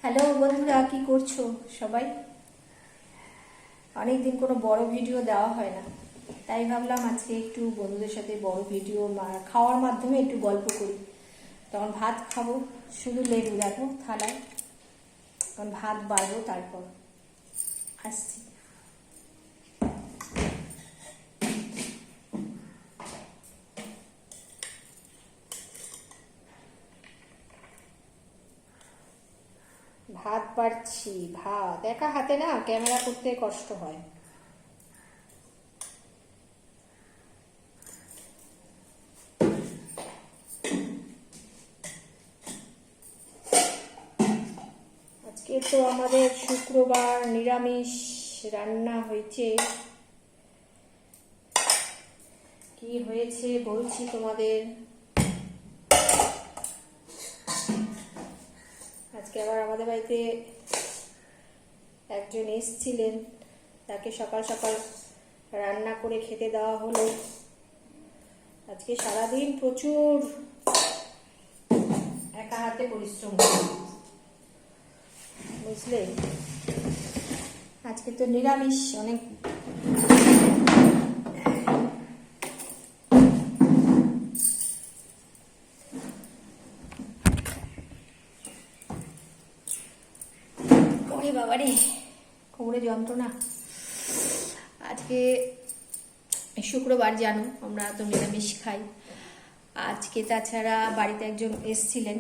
Hello বন্ধুরা, কি করছো সবাই? অনেকদিন কোনো বড় ভিডিও দেওয়া হয় না, তাই ভাবলাম আজকে একটু বন্ধুদের সাথে বড় ভিডিও খাওয়ার মাধ্যমে একটু গল্প করি। তখন ভাত খাবো, শুধু লেবু দেখো থালায়। তখন ভাত বাড়বো, তারপর আসছি। ভাত বাড়ছি, ভাত একা হাতে না ক্যামেরা করতে কষ্ট হয়। আজকে তো আমাদের শুক্রবার, নিরামিষ রান্না হয়েছে। কি হয়েছে বলছি তোমাদের। আজকে আবার আমাদের বাড়িতে একজন এসেছিলেন, তাকে সকাল সকাল রান্না করে খেতে দেওয়া হলো। আজকে সারাদিন প্রচুর একা হাতে পরিশ্রম বুঝলে। আজকে তো নিরামিষ, অনেক ওরে বাবারে, কোমরে যন্ত্রণা। আজকে শুক্রবার, জানো আমরা তো নিরামিষ খাই। আজকে তাছাড়া বাড়িতে একজন এসছিলেন,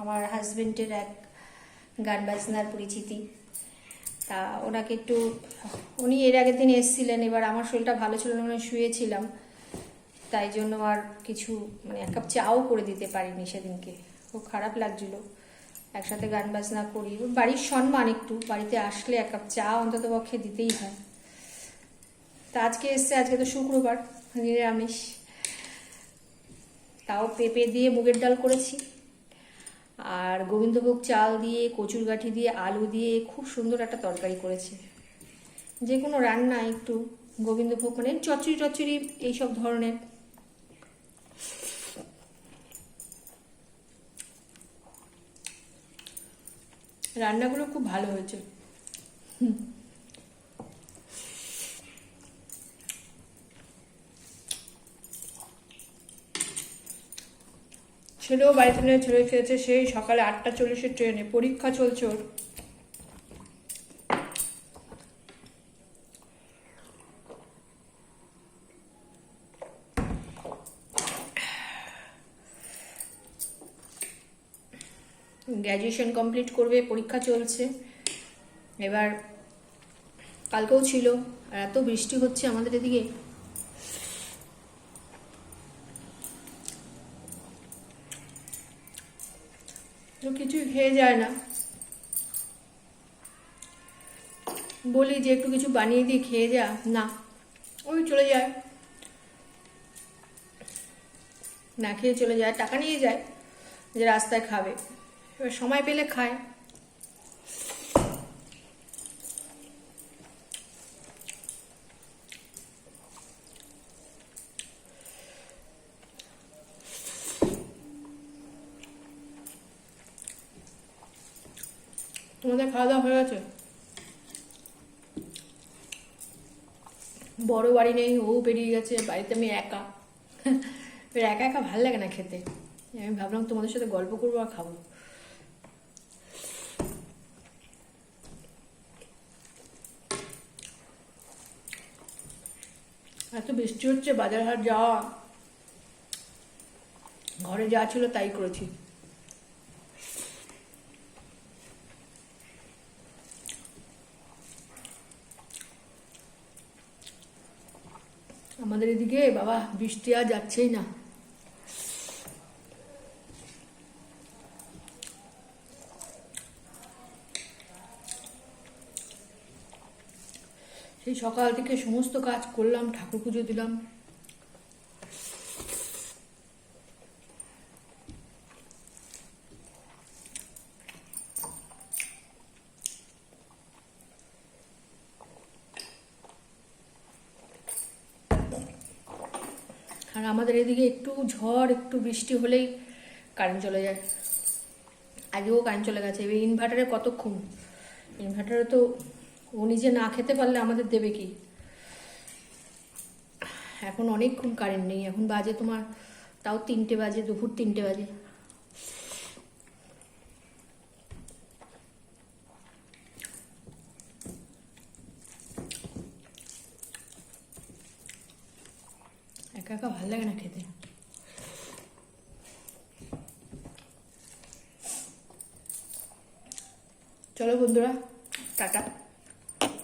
আমার হাজবেন্ডের এক গান বাজনার পরিচিতি। তা ওনাকে একটু, উনি এর আগের দিন এসছিলেন, এবার আমার শরীরটা ভালো ছিল না, মানে শুয়েছিলাম, তাই জন্য আর কিছু এক কাপ চাও করে দিতে পারিনি সেদিনকে। খুব খারাপ লাগছিল। একসাথে গান বাজনা করি, বাড়ির সম্মান, একটু বাড়িতে আসলে এক কাপ চা অন্তত পক্ষে দিতেই হয়। তা আজকে এসছে, আজকে তো শুক্রবার, নিরামিষ। তাও পেঁপে দিয়ে মুগের ডাল করেছি, আর গোবিন্দভোগ চাল দিয়ে, কচুর গাঁঠি দিয়ে, আলু দিয়ে খুব সুন্দর একটা তরকারি করেছি। যে কোনো রান্না একটু গোবিন্দভোগ, চচ্চড়ি টচ্চড়ি এইসব ধরনের। রান্নাগুলো খুব ভালো হয়েছে। ছেলেও বাড়িতে নিয়ে ছেলে খেয়েছে, সেই সকালে 8:40 ট্রেনে, পরীক্ষা চলছে ওর। গ্র্যাজুয়েশন কমপ্লিট করবে, পরীক্ষা চলছে। এবার কালকেও ছিল, আর এত বৃষ্টি হচ্ছে আমাদের এদিকে। তো কিছুই খেয়ে যায় না, বলি যে একটু কিছু বানিয়ে দিয়ে খেয়ে যা, না ওই চলে যায়, না খেয়ে চলে যায়, টাকা নিয়ে যায় যে রাস্তায় খাবে। এবার সময় পেলে খায়। তোমাদের খাওয়া দাওয়া হয়ে গেছে? বড় বাড়ি নেই, ও বেরিয়ে গেছে, বাড়িতে আমি একা। একা একা ভাল লাগে না খেতে। আমি ভাবলাম তোমাদের সাথে গল্প করবো আর খাবো। এত বৃষ্টি হচ্ছে, বাজার হাট যাওয়া, ঘরে যা ছিল তাই করেছি। আমাদের এদিকে বাবা বৃষ্টি আর যাচ্ছেই না। সেই সকাল থেকে সমস্ত কাজ করলাম, ঠাকুর পুজো দিলাম। আর আমাদের এদিকে একটু ঝড়, একটু বৃষ্টি হলেই কারেন্ট চলে যায়। আজকেও কারেন্ট চলে গেছে। এবার ইনভার্টারে কতক্ষণ, ইনভার্টারে তো ও নিজে না খেতে পারলে আমাদের দেবে কি। এখন অনেকক্ষণ কারেন্ট নেই, এখন বাজে তোমার তাও 3টে বাজে, দুপুর 3টে বাজে। একা একা ভালো লাগে না খেতে। চলো বন্ধুরা, টাটা।